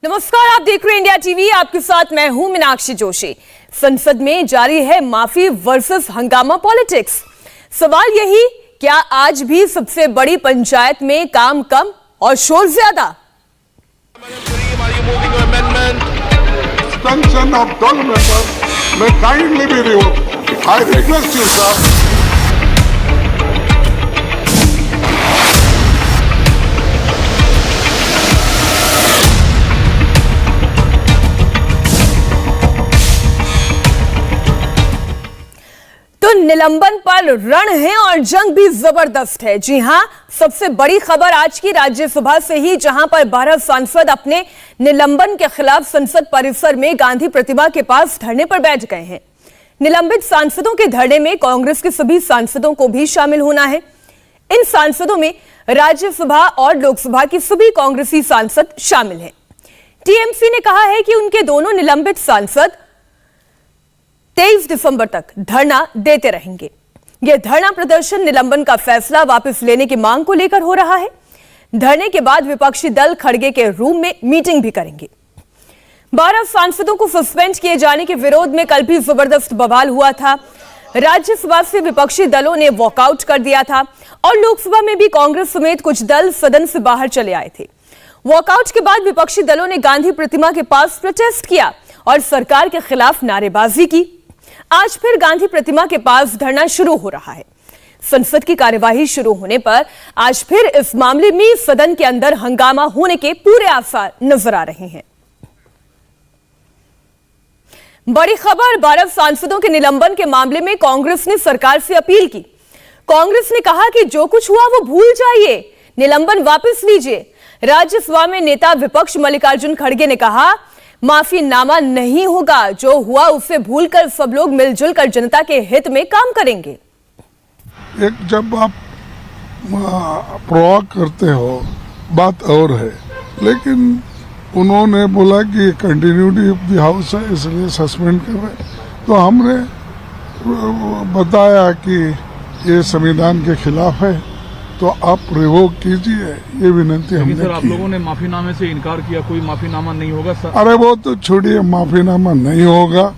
नमस्कार, आप देख रहे हैं इंडिया टीवी। आपके साथ मैं हूं मीनाक्षी जोशी। संसद में जारी है माफी वर्सेस हंगामा पॉलिटिक्स। सवाल यही, क्या आज भी सबसे बड़ी पंचायत में काम कम और शोर ज्यादा? Suspension of 12 members may kindly be revoked. I request you, sir. तो निलंबन पर रण है और जंग भी जबरदस्त है। जी हां, सबसे बड़ी खबर आज की राज्यसभा से ही, जहां पर 12 सांसद अपने निलंबन के खिलाफ संसद परिसर में गांधी प्रतिमा के पास धरने पर बैठ गए हैं। निलंबित सांसदों के धरने में कांग्रेस के सभी सांसदों को भी शामिल होना है। इन सांसदों में राज्यसभा और लोकसभा की सभी कांग्रेसी सांसद शामिल हैं। टीएमसी ने कहा है कि उनके दोनों निलंबित सांसद 23 दिसंबर तक धरना देते रहेंगे। यह धरना प्रदर्शन निलंबन का फैसला वापस लेने की मांग को लेकर हो रहा है। धरने के बाद विपक्षी दल खड़गे के रूम में मीटिंग भी करेंगे। 12 सांसदों को सस्पेंड किए जाने के विरोध में कल भी जबरदस्त बवाल हुआ था। राज्यसभा से विपक्षी दलों ने वॉकआउट कर दिया था और लोकसभा में भी कांग्रेस समेत कुछ दल सदन से बाहर चले आए थे। वॉकआउट के बाद विपक्षी दलों ने गांधी प्रतिमा के पास प्रोटेस्ट किया और सरकार के खिलाफ नारेबाजी की। आज फिर गांधी प्रतिमा के पास धरना शुरू हो रहा है। संसद की कार्यवाही शुरू होने पर आज फिर इस मामले में सदन के अंदर हंगामा होने के पूरे आसार नजर आ रहे हैं। बड़ी खबर, 12 सांसदों के निलंबन के मामले में कांग्रेस ने सरकार से अपील की। कांग्रेस ने कहा कि जो कुछ हुआ वो भूल जाइए, निलंबन वापस लीजिए। राज्यसभा में नेता विपक्ष मल्लिकार्जुन खड़गे ने कहा, माफीनामा नहीं होगा, जो हुआ उसे भूलकर सब लोग मिलजुल कर जनता के हित में काम करेंगे। एक जब आप प्रोवोक करते हो बात और है, लेकिन उन्होंने बोला कि कंटिन्यूटी ऑफ द हाउस है इसलिए सस्पेंड कर रहे, तो हमने बताया कि ये संविधान के खिलाफ है, तो आप रिवोक कीजिए, ये विनती हमने सर, आप लोगों ने माफीनामे से इनकार किया, कोई माफीनामा नहीं होगा सर? अरे वो तो छोड़िए, माफीनामा नहीं होगा।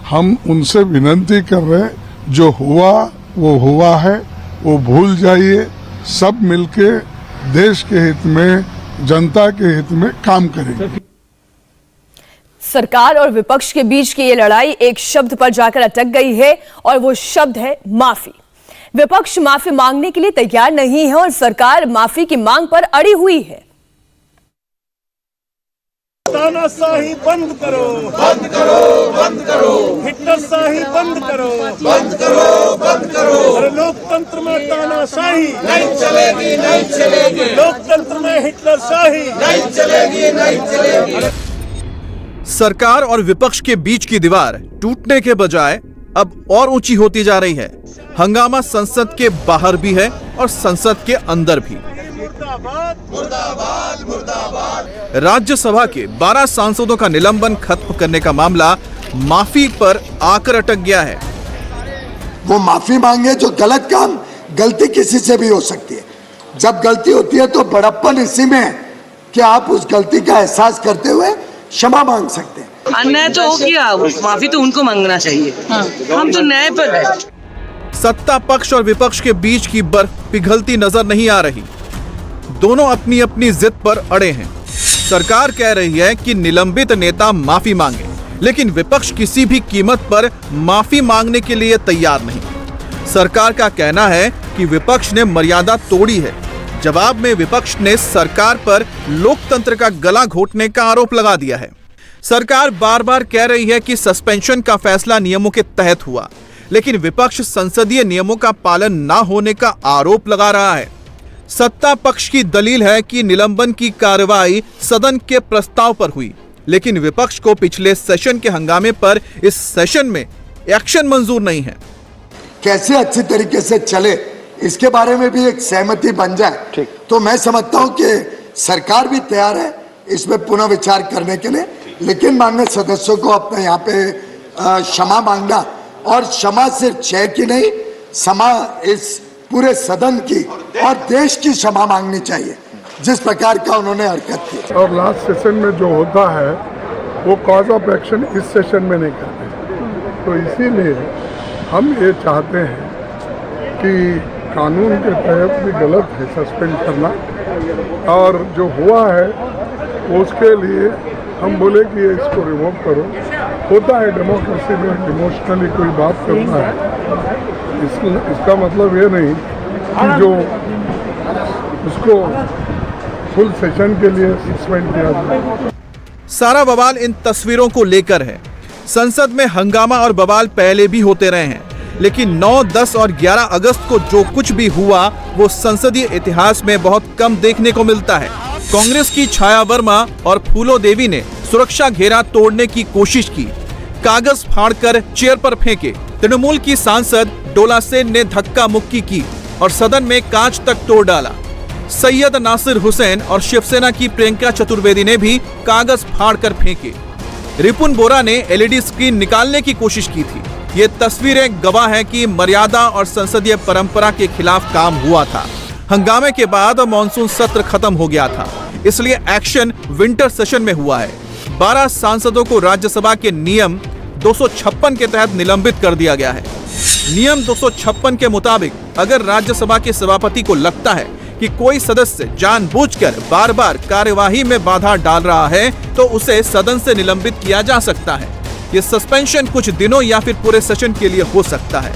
हम उनसे विनती कर रहे हैं, जो हुआ वो हुआ है, वो भूल जाइए, सब मिलके देश के हित में, जनता के हित में काम करेंगे। सरकार और विपक्ष के बीच की ये लड़ाई एक शब्द पर जाकर अटक गई है और वो शब्द है माफी। विपक्ष माफी मांगने के लिए तैयार नहीं है और सरकार माफी की मांग पर अड़ी हुई है। तानाशाही बंद करो, बंद करो, बंद करो। हिटलरशाही बंद करो, बंद करो, बंद करो। लोकतंत्र में तानाशाही नहीं चलेगी, नहीं चलेगी। लोकतंत्र में हिटलरशाही नहीं चलेगी, नहीं चलेगी। सरकार और विपक्ष के बीच की दीवार टूटने के बजाय अब और ऊंची होती जा रही है। हंगामा संसद के बाहर भी है और संसद के अंदर भी। मुर्दाबाद, मुर्दाबाद, मुर्दाबाद। राज्यसभा के 12 सांसदों का निलंबन खत्म करने का मामला माफी पर आकर अटक गया है। वो माफी मांगे, जो गलत काम, गलती किसी से भी हो सकती है। जब गलती होती है तो बड़प्पन इसी में है कि आप उस गलती का एहसास करते हुए क्षमा मांग सकते हैं। अन्याय तो हो गया, माफी तो उनको मांगना चाहिए। हम तो न्याय पर है। सत्ता पक्ष और विपक्ष के बीच की बर्फ पिघलती नजर नहीं आ रही। दोनों अपनी अपनी जिद पर अड़े हैं। सरकार कह रही है कि निलंबित नेता माफी मांगे, लेकिन विपक्ष किसी भी कीमत पर माफी मांगने के लिए तैयार नहीं। सरकार का कहना है कि विपक्ष ने मर्यादा तोड़ी है। जवाब में विपक्ष ने सरकार पर लोकतंत्र का गला घोटने का आरोप लगा दिया है। सरकार बार बार कह रही है कि सस्पेंशन का फैसला नियमों के तहत हुआ, लेकिन विपक्ष संसदीय नियमों का पालन न होने का आरोप लगा रहा है। सत्ता पक्ष की दलील है कि निलंबन की कार्रवाई सदन के प्रस्ताव पर हुई, लेकिन विपक्ष को पिछले सेशन के हंगामे पर इस सेशन में एक्शन मंजूर नहीं है। कैसे अच्छी तरीके से चले, इसके बारे में भी एक सहमति बन जाए, तो मैं समझता हूं कि सरकार भी तैयार है इसमें पुनः विचार करने के लिए। लेकिन माननीय सदस्यों को अपने यहाँ पे क्षमा मांगना, और क्षमा सिर्फ 6 की नहीं, क्षमा इस पूरे सदन की और देश की क्षमा मांगनी चाहिए। जिस प्रकार का उन्होंने हरकत की। और लास्ट सेशन में जो होता है वो कॉज ऑफ एक्शन इस सेशन में नहीं करते, तो इसीलिए हम ये चाहते हैं कि कानून के तहत भी गलत है सस्पेंड करना, और जो हुआ है उसके लिए हम बोले कि ये इसको रिमूव करो। होता है डेमोक्रेसी में इमोशनली कोई बात करना है, इसका मतलब ये नहीं कि जो उसको फुल सेशन के लिए सस्पेंड किया जाए। सारा बवाल इन तस्वीरों को लेकर है। संसद में हंगामा और बवाल पहले भी होते रहे हैं, लेकिन 9, 10 और 11 अगस्त को जो कुछ भी हुआ वो संसदीय इतिहास में बहुत कम देखने को मिलता है। कांग्रेस की छाया वर्मा और फूलो देवी ने सुरक्षा घेरा तोड़ने की कोशिश की, कागज फाड़कर चेयर पर फेंके। तृणमूल की सांसद डोला सेन ने धक्का मुक्की की और सदन में कांच तक तोड़ डाला। सैयद नासिर हुसैन और शिवसेना की प्रियंका चतुर्वेदी ने भी कागज फाड़कर फेंके। रिपुन बोरा ने एलईडी स्क्रीन निकालने की कोशिश की थी। ये तस्वीरें गवाह हैं कि मर्यादा और संसदीय परंपरा के खिलाफ काम हुआ था। हंगामे के बाद मॉनसून सत्र खत्म हो गया था, इसलिए एक्शन विंटर सेशन में हुआ है। 12 सांसदों को राज्यसभा के नियम 256 के तहत निलंबित कर दिया गया है। नियम 256 के मुताबिक अगर राज्यसभा के सभापति को लगता है कि कोई सदस्य जानबूझकर बार बार कार्यवाही में बाधा डाल रहा है तो उसे सदन से निलंबित किया जा सकता है। ये सस्पेंशन कुछ दिनों या फिर पूरे सेशन के लिए हो सकता है।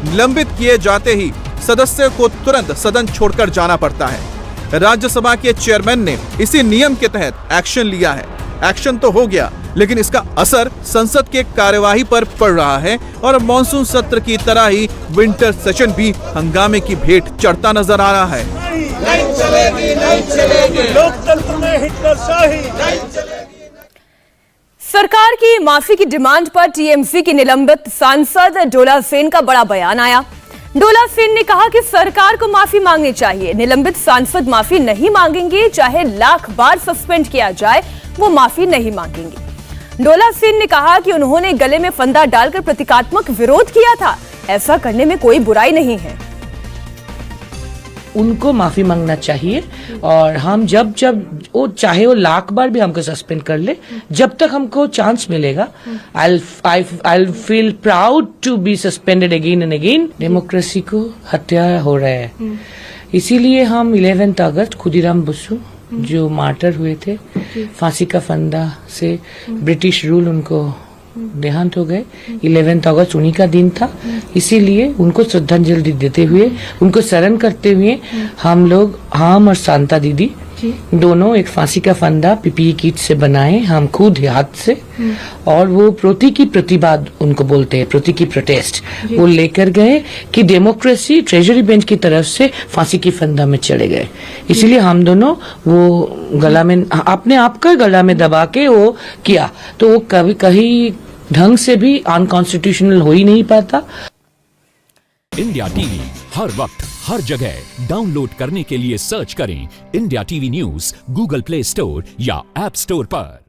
निलंबित किए जाते ही सदस्य को तुरंत सदन छोड़कर जाना पड़ता है। राज्यसभा के चेयरमैन ने इसी नियम के तहत एक्शन लिया है। एक्शन तो हो गया, लेकिन इसका असर संसद के कार्यवाही पर पड़ रहा है और मॉनसून सत्र की तरह ही विंटर सेशन भी हंगामे की भेंट चढ़ता नजर आ रहा है। नहीं चलेगी, नहीं चलेगी, लोकतंत्र में हिटलरशाही नहीं चलेगी। सरकार की माफी की डिमांड पर टीएमसी की निलंबित सांसद डोला सेन का बड़ा बयान आया। डोला सेन ने कहा कि सरकार को माफी मांगनी चाहिए। निलंबित सांसद माफी नहीं मांगेंगे, चाहे लाख बार सस्पेंड किया जाए, वो माफी नहीं मांगेंगे। डोला सेन ने कहा कि उन्होंने गले में फंदा डालकर प्रतीकात्मक विरोध किया था, ऐसा करने में कोई बुराई नहीं है। उनको माफी मांगना चाहिए, और हम जब वो चाहे वो लाख बार भी हमको सस्पेंड कर ले, जब तक हमको चांस मिलेगा, I'll feel proud to be suspended again and again। Democracy को हत्या हो रहा है, इसीलिए हम 11 अगस्त खुदीराम बसु जो मार्टर हुए थे, फांसी का फंदा से ब्रिटिश रूल उनको देहांत हो गए। 11 अगस्त उन्हीं का दिन था, इसीलिए उनको श्रद्धांजलि देते हुए, उनको शरण करते हुए हम और शांता दीदी दोनों एक फांसी का फंदा पीपीई किट से बनाए, हम खुद हाथ से, और वो प्रतीकी प्रतिवाद उनको बोलते हैं, प्रतीकी प्रोटेस्ट, वो लेकर गए कि डेमोक्रेसी ट्रेजरी बेंच की तरफ से फांसी की फंदा में चले गए। इसीलिए हम दोनों वो गला में अपने आप का गला में दबा के वो किया, तो वो कभी कहीं ढंग से भी अनकॉन्स्टिट्यूशनल हो ही नहीं पाता। इंडिया टीवी हर वक्त हर जगह डाउनलोड करने के लिए सर्च करें India TV news Google play store या ऐप स्टोर पर।